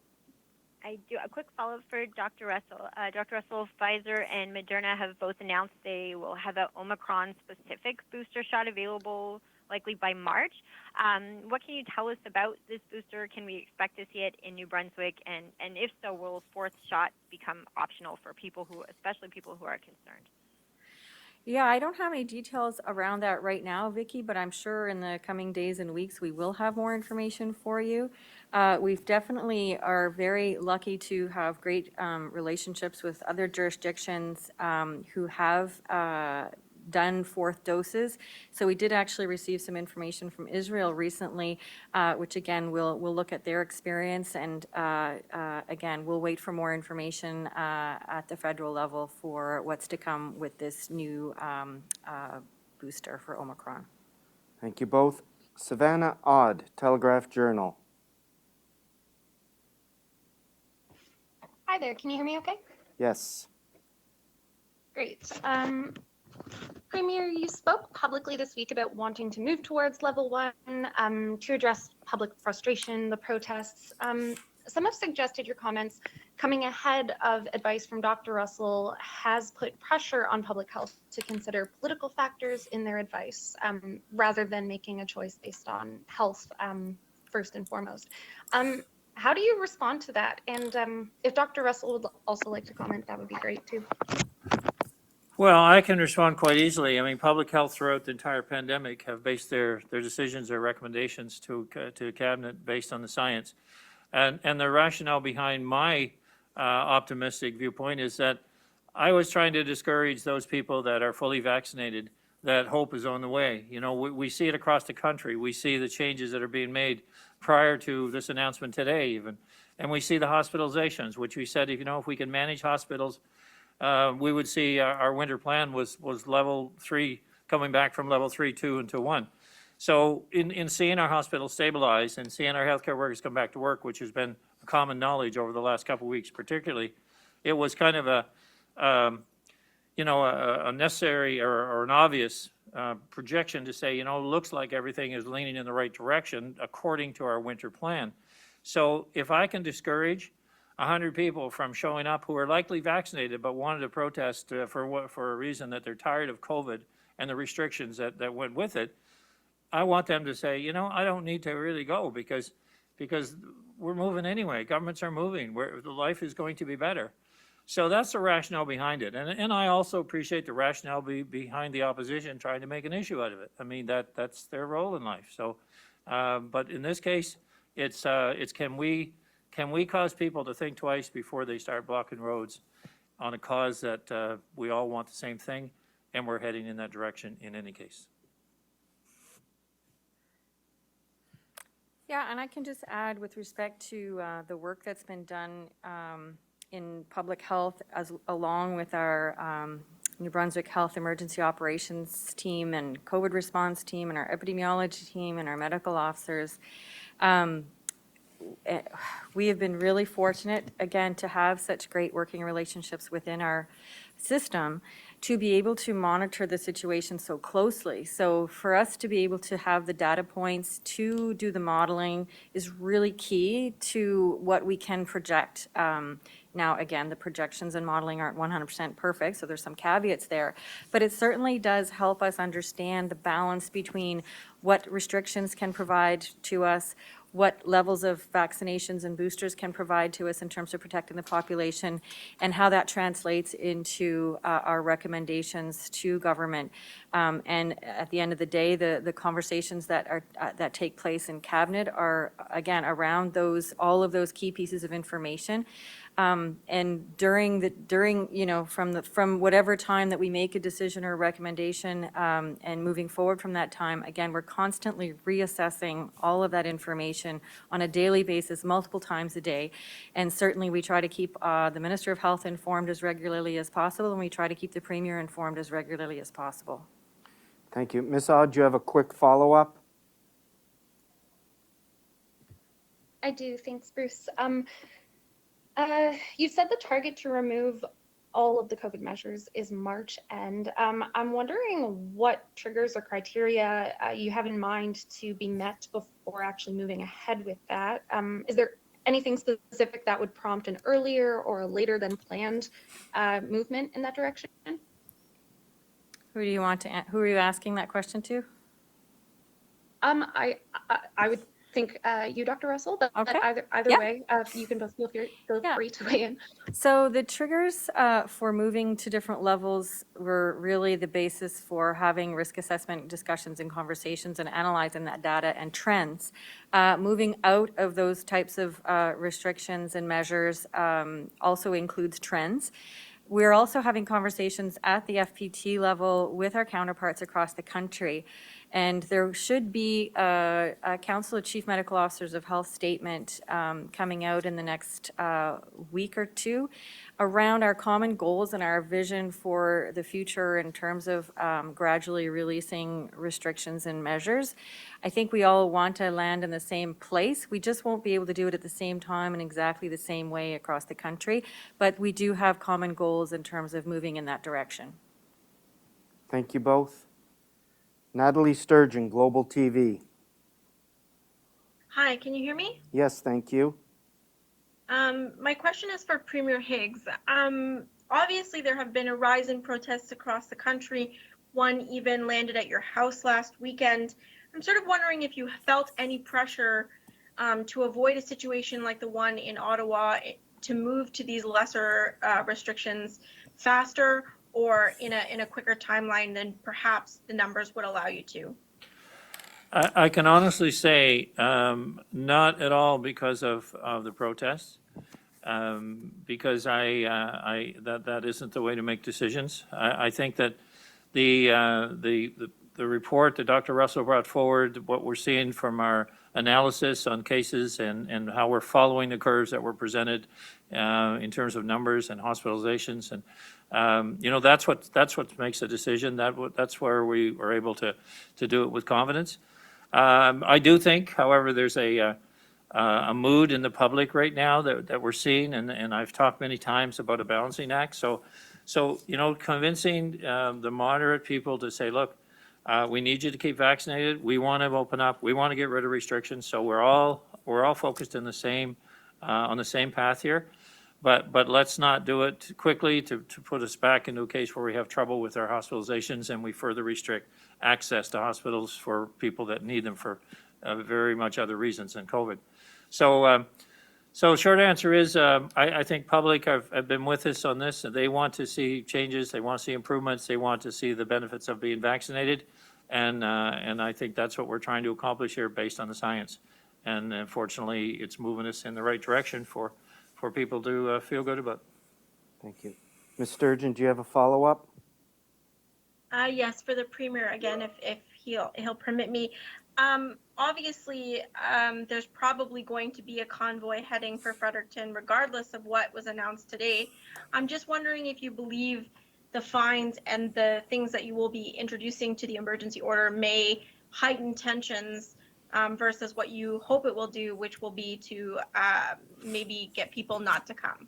I do. A quick follow-up for Dr. Russell. Dr. Russell, Pfizer and Moderna have both announced they will have an Omicron-specific booster shot available likely by March. What can you tell us about this booster? Can we expect to see it in New Brunswick? And if so, will a fourth shot become optional for people especially people who are concerned? Yeah, I don't have any details around that right now, Vicki, but I'm sure in the coming days and weeks we will have more information for you. We've definitely are very lucky to have great relationships with other jurisdictions who have done fourth doses. So we did actually receive some information from Israel recently, which again, we'll look at their experience, and again, we'll wait for more information at the federal level for what's to come with this new booster for Omicron. Thank you both. Savannah Odd, Telegraph-Journal. Hi there, can you hear me okay? Yes. Great. Premier, you spoke publicly this week about wanting to move towards level 1 to address public frustration, the protests. Some have suggested your comments coming ahead of advice from Dr. Russell has put pressure on public health to consider political factors in their advice rather than making a choice based on health first and foremost. How do you respond to that? And if Dr. Russell would also like to comment, that would be great too. Well, I can respond quite easily. I mean, public health throughout the entire pandemic have based their decisions, their recommendations to cabinet based on the science. And the rationale behind my optimistic viewpoint is that I was trying to discourage those people that are fully vaccinated, that hope is on the way. You know, we see it across the country. We see the changes that are being made prior to this announcement today even. And we see the hospitalizations, which we said, if we can manage hospitals, we would see our winter plan was level 3, coming back from level 3, 2, into 1. So in seeing our hospitals stabilize and seeing our healthcare workers come back to work, which has been common knowledge over the last couple of weeks particularly, it was kind of a necessary or an obvious projection to say, looks like everything is leaning in the right direction according to our winter plan. So if I can discourage 100 people from showing up who are likely vaccinated but wanted to protest for a reason that they're tired of COVID and the restrictions that went with it, I want them to say, I don't need to really go because we're moving anyway. Governments are moving. The life is going to be better. So that's the rationale behind it. And I also appreciate the rationale behind the opposition trying to make an issue out of it. I mean, that's their role in life. So, but in this case, it's can we cause people to think twice before they start blocking roads on a cause that we all want the same thing, and we're heading in that direction in any case. Yeah, and I can just add with respect to the work that's been done in public health along with our New Brunswick Health Emergency Operations team and COVID response team and our epidemiology team and our medical officers. We have been really fortunate, again, to have such great working relationships within our system to be able to monitor the situation so closely. So for us to be able to have the data points to do the modeling is really key to what we can project. Now, again, the projections and modeling aren't 100% perfect, so there's some caveats there. But it certainly does help us understand the balance between what restrictions can provide to us, what levels of vaccinations and boosters can provide to us in terms of protecting the population, and how that translates into our recommendations to government. And at the end of the day, the conversations that take place in cabinet are, again, around all of those key pieces of information. And from whatever time that we make a decision or a recommendation and moving forward from that time, again, we're constantly reassessing all of that information on a daily basis, multiple times a day. And certainly we try to keep the Minister of Health informed as regularly as possible, and we try to keep the Premier informed as regularly as possible. Thank you. Ms. Odd, do you have a quick follow-up? I do, thanks, Bruce. You said the target to remove all of the COVID measures is March end. I'm wondering what triggers or criteria you have in mind to be met before actually moving ahead with that. Is there anything specific that would prompt an earlier or a later than planned movement in that direction? Who are you asking that question to? I would think you, Dr. Russell, but Okay. either Yeah. way, you can both feel free to weigh in. So the triggers for moving to different levels were really the basis for having risk assessment discussions and conversations and analyzing that data and trends. Moving out of those types of restrictions and measures also includes trends. We're also having conversations at the FPT level with our counterparts across the country. And there should be a Council of Chief Medical Officers of Health statement coming out in the next week or two around our common goals and our vision for the future in terms of gradually releasing restrictions and measures. I think we all want to land in the same place. We just won't be able to do it at the same time in exactly the same way across the country, but we do have common goals in terms of moving in that direction. Thank you both. Natalie Sturgeon, Global TV. Hi, can you hear me? Yes, thank you. My question is for Premier Higgs. Obviously, there have been a rise in protests across the country. One even landed at your house last weekend. I'm sort of wondering if you felt any pressure to avoid a situation like the one in Ottawa to move to these lesser restrictions faster or in a quicker timeline than perhaps the numbers would allow you to. I can honestly say not at all because of the protests, because that isn't the way to make decisions. I think that the report that Dr. Russell brought forward, what we're seeing from our analysis on cases and how we're following the curves that were presented in terms of numbers and hospitalizations, and that's what makes a decision. That's where we were able to do it with confidence. I do think, however, there's a mood in the public right now that we're seeing, and I've talked many times about a balancing act. So convincing the moderate people to say, look, we need you to keep vaccinated. We want to open up. We want to get rid of restrictions. So we're all focused in the same on the same path here. But let's not do it quickly to put us back into a case where we have trouble with our hospitalizations and we further restrict access to hospitals for people that need them for very much other reasons than COVID. So short answer is I think public have been with us on this, and they want to see changes. They want to see improvements. They want to see the benefits of being vaccinated. And I think that's what we're trying to accomplish here based on the science. And unfortunately, it's moving us in the right direction for people to feel good about. Thank you. Ms. Sturgeon, do you have a follow-up? Yes, for the Premier again, if he'll permit me. Obviously, there's probably going to be a convoy heading for Fredericton regardless of what was announced today. I'm just wondering if you believe the fines and the things that you will be introducing to the emergency order may heighten tensions versus what you hope it will do, which will be to maybe get people not to come.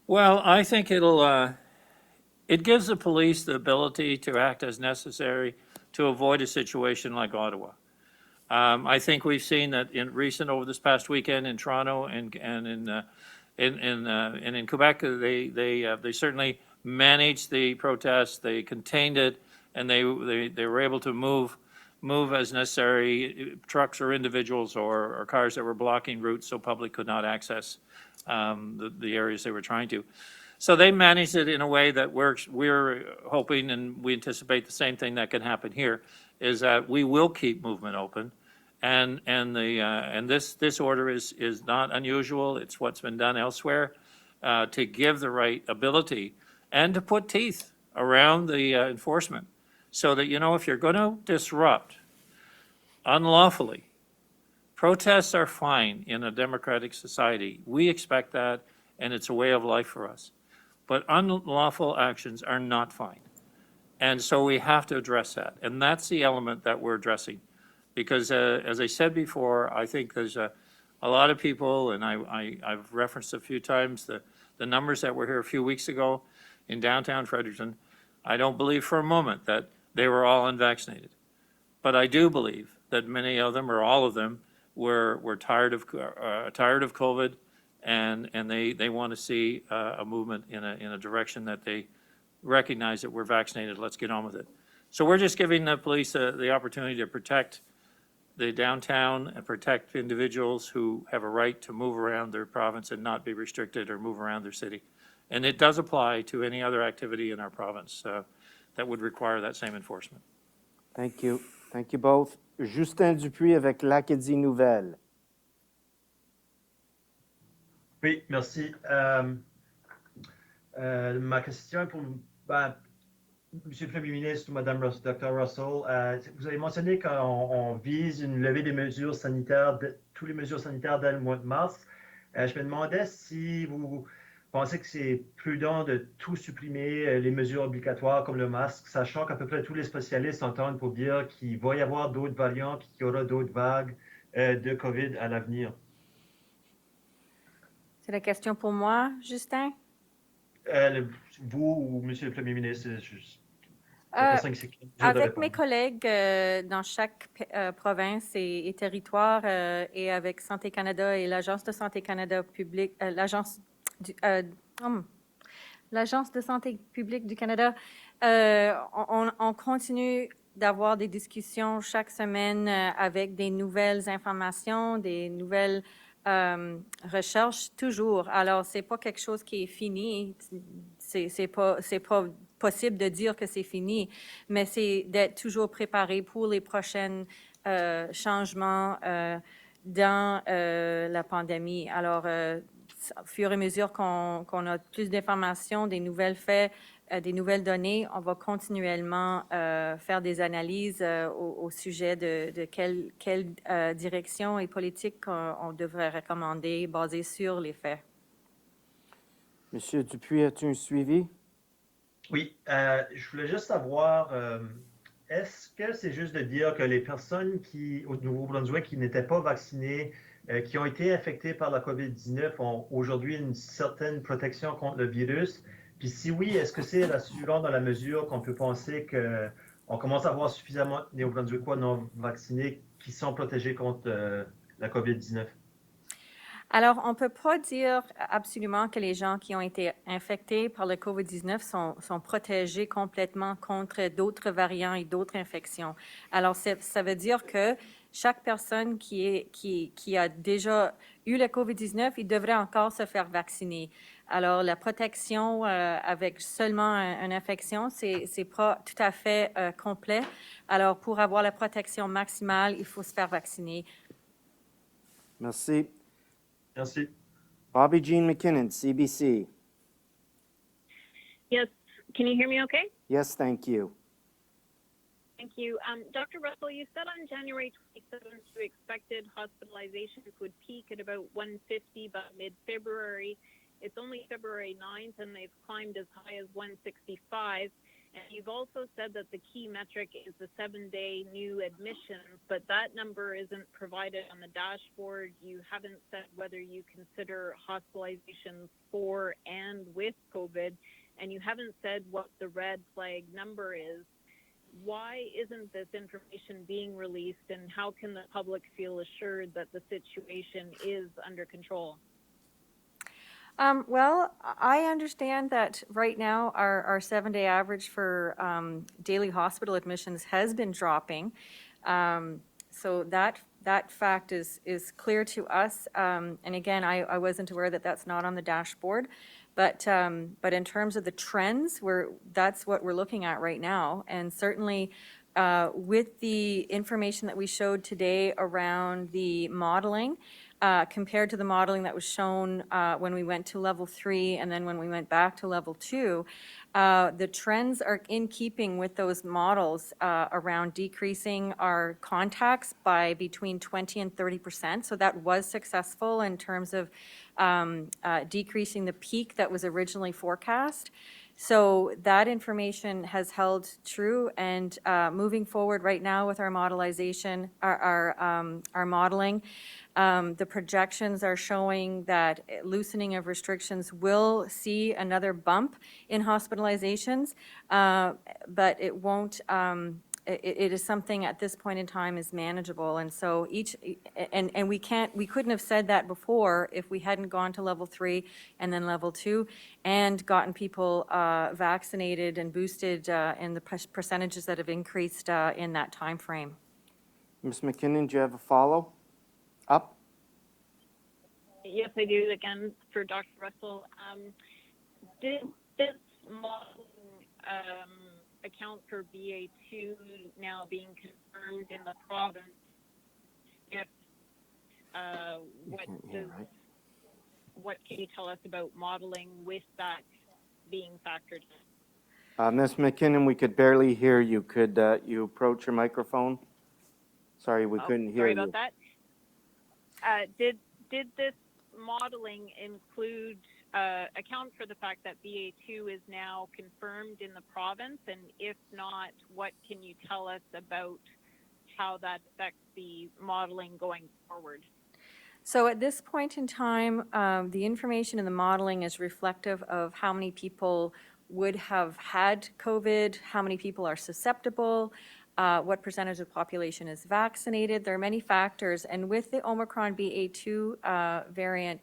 Well, I think it gives the police the ability to act as necessary to avoid a situation like Ottawa. I think we've seen that over this past weekend in Toronto and in Quebec, they certainly managed the protests. They contained it, and they were able to move as necessary, trucks or individuals or cars that were blocking routes so public could not access the areas they were trying to. So they managed it in a way that we're hoping, and we anticipate the same thing that can happen here, is that we will keep movement open. And this order is not unusual. It's what's been done elsewhere to give the right ability and to put teeth around the enforcement, so that if you're going to disrupt unlawfully, protests are fine in a democratic society. We expect that, and it's a way of life for us. But unlawful actions are not fine, and so we have to address that, and that's the element that we're addressing. Because as I said before, I think there's a lot of people, and I've referenced a few times the numbers that were here a few weeks ago in downtown Fredericton. I don't believe for a moment that they were all unvaccinated. But I do believe that many of them, or all of them, were tired of COVID, and they want to see a movement in a direction that they recognize that we're vaccinated. Let's get on with it. So we're just giving the police the opportunity to protect the downtown and protect individuals who have a right to move around their province and not be restricted or move around their city. And it does apply to any other activity in our province that would require that same enforcement. Thank you. Thank you both. Justin Dupuis avec l'Acadie Nouvelle. Oui, merci. Ma question est pour Monsieur le Premier ministre ou Madame Dr. Russell, vous avez mentionné qu'on vise une levée des mesures sanitaires, toutes les mesures sanitaires dès le mois de mars. Je me demandais si vous pensez que c'est prudent de tout supprimer, les mesures obligatoires comme le masque, sachant qu'à peu près tous les spécialistes s'entendent pour dire qu'il va y avoir d'autres variants, qu'il y aura d'autres vagues de COVID à l'avenir. C'est la question pour moi, Justin? Vous ou Monsieur le Premier ministre, Avec mes collègues dans chaque province et territoire et avec Santé Canada et l'Agence de santé Canada publique, l'Agence de santé publique du Canada, on continue d'avoir des discussions chaque semaine avec des nouvelles informations, des nouvelles recherches toujours. Alors, c'est pas quelque chose qui est fini. C'est pas possible de dire que c'est fini, mais c'est d'être toujours préparé pour les prochains changements dans la pandémie. Alors, au fur et à mesure qu'on a plus d'informations, des nouvelles faits, des nouvelles données, on va continuellement faire des analyses au sujet de quelle direction et politique on devrait recommander basée sur les faits. Monsieur Dupuis, as-tu un suivi? Oui, je voulais juste savoir, est-ce que c'est juste de dire que les personnes au Nouveau-Brunswick qui n'étaient pas vaccinées, qui ont été infectées par la COVID-19 ont aujourd'hui une certaine protection contre le virus? Puis si oui, est-ce que c'est rassurant dans la mesure qu'on peut penser qu'on commence à avoir suffisamment de Néo-Brunswickois non vaccinés qui sont protégés contre la COVID-19? Alors, on ne peut pas dire absolument que les gens qui ont été infectés par le COVID-19 sont protégés complètement contre d'autres variants et d'autres infections. Alors, ça veut dire que chaque personne qui a déjà eu le COVID-19, il devrait encore se faire vacciner. Alors, la protection avec seulement une infection, c'est pas tout à fait complet. Alors, pour avoir la protection maximale, il faut se faire vacciner. Merci. Merci. Bobby Jean McKinnon, CBC. Yes, can you hear me okay? Yes, thank you. Thank you. Dr. Russell, you said on January 27th you expected hospitalizations would peak at about 150 by mid-February. It's only February 9th and they've climbed as high as 165. And you've also said that the key metric is the 7-day new admissions, but that number isn't provided on the dashboard. You haven't said whether you consider hospitalizations for and with COVID, and you haven't said what the red flag number is. Why isn't this information being released, and how can the public feel assured that the situation is under control? Well, I understand that right now our 7-day average for daily hospital admissions has been dropping. So that fact is clear to us. And again, I wasn't aware that that's not on the dashboard. But in terms of the trends, that's what we're looking at right now. And certainly with the information that we showed today around the modeling, compared to the modeling that was shown when we went to level 3 and then when we went back to level 2, the trends are in keeping with those models around decreasing our contacts by between 20 and 30%. So that was successful in terms of decreasing the peak that was originally forecast. So that information has held true, and moving forward right now with our modelization, our modeling, the projections are showing that loosening of restrictions will see another bump in hospitalizations, but it won't. It is something at this point in time is manageable, and so we couldn't have said that before if we hadn't gone to level 3 and then level 2 and gotten people vaccinated and boosted in the percentages that have increased in that time frame. Ms. McKinnon, do you have a follow-up? Yes, I do. Again, for Dr. Russell, did this modeling account for BA2 now being confirmed in the province? If what can you tell us about modeling with that being factored in? Ms. McKinnon, we could barely hear you. Could you approach your microphone? Sorry, we couldn't hear sorry you. about that. Did this modeling include account for the fact that BA2 is now confirmed in the province? And if not, what can you tell us about how that affects the modeling going forward? So at this point in time, the information in the modeling is reflective of how many people would have had COVID, how many people are susceptible, what percentage of the population is vaccinated. There are many factors, and with the Omicron BA2 variant,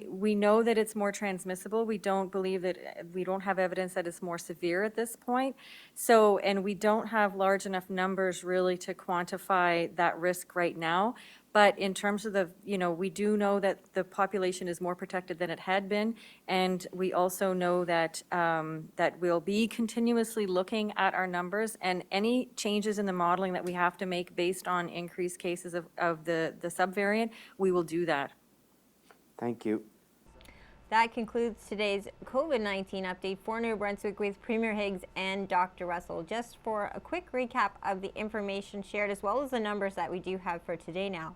we know that it's more transmissible. We don't have evidence that it's more severe at this point. So, and we don't have large enough numbers really to quantify that risk right now. But in terms of we do know that the population is more protected than it had been, and we also know that that we'll be continuously looking at our numbers, and any changes in the modeling that we have to make based on increased cases of the subvariant, we will do that. Thank you. That concludes today's COVID-19 update for New Brunswick with Premier Higgs and Dr. Russell. Just for a quick recap of the information shared as well as the numbers that we do have for today now.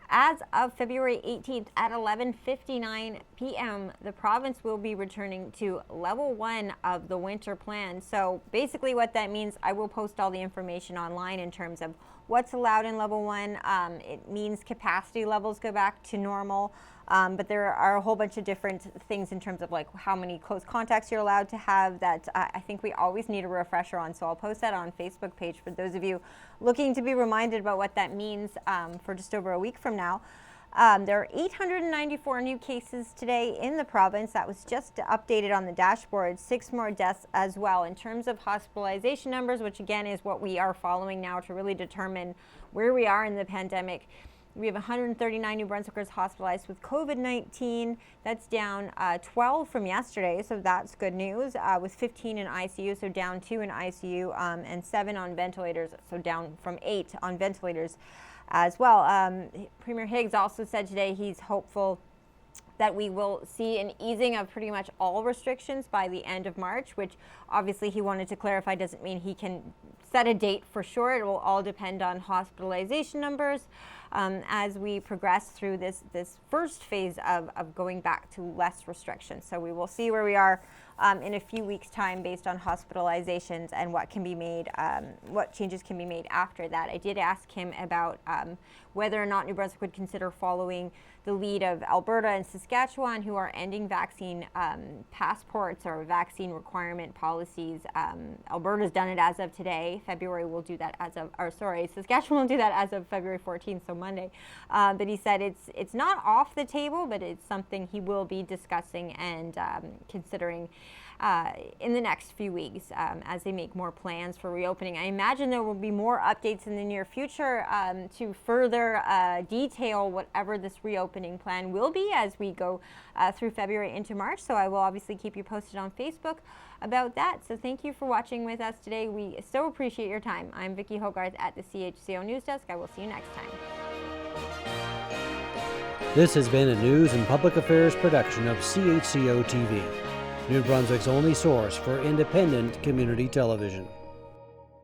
As of February 18th at 11:59 p.m., the province will be returning to level 1 of the winter plan. So basically what that means, I will post all the information online in terms of what's allowed in level 1. It means capacity levels go back to normal. But there are a whole bunch of different things in terms of like how many close contacts you're allowed to have that I think we always need a refresher on. So I'll post that on Facebook page for those of you looking to be reminded about what that means for just over a week from now. There are 894 new cases today in the province. That was just updated on the dashboard. 6 more deaths as well. In terms of hospitalization numbers, which again is what we are following now to really determine where we are in the pandemic, we have 139 New Brunswickers hospitalized with COVID-19. That's down 12 from yesterday, so that's good news, with 15 in ICU, so down 2 in ICU, and 7 on ventilators, so down from 8 on ventilators as well. Premier Higgs also said today he's hopeful that we will see an easing of pretty much all restrictions by the end of March, which obviously he wanted to clarify doesn't mean he can set a date for sure. It will all depend on hospitalization numbers as we progress through this first phase of going back to less restrictions. So we will see where we are in a few weeks' time based on hospitalizations and what can be made, what changes can be made after that. I did ask him about whether or not New Brunswick would consider following the lead of Alberta and Saskatchewan, who are ending vaccine passports or vaccine requirement policies. Alberta's done it as of today. February will do that Saskatchewan will do that as of February 14th, so Monday. But he said it's not off the table, but it's something he will be discussing and considering in the next few weeks as they make more plans for reopening. I imagine there will be more updates in the near future to further detail whatever this reopening plan will be as we go through February into March. So I will obviously keep you posted on Facebook about that. So thank you for watching with us today. We so appreciate your time. I'm Vicki Hogarth at the CHCO News Desk. I will see you next time. This has been a news and public affairs production of CHCO-TV, New Brunswick's only source for independent community television.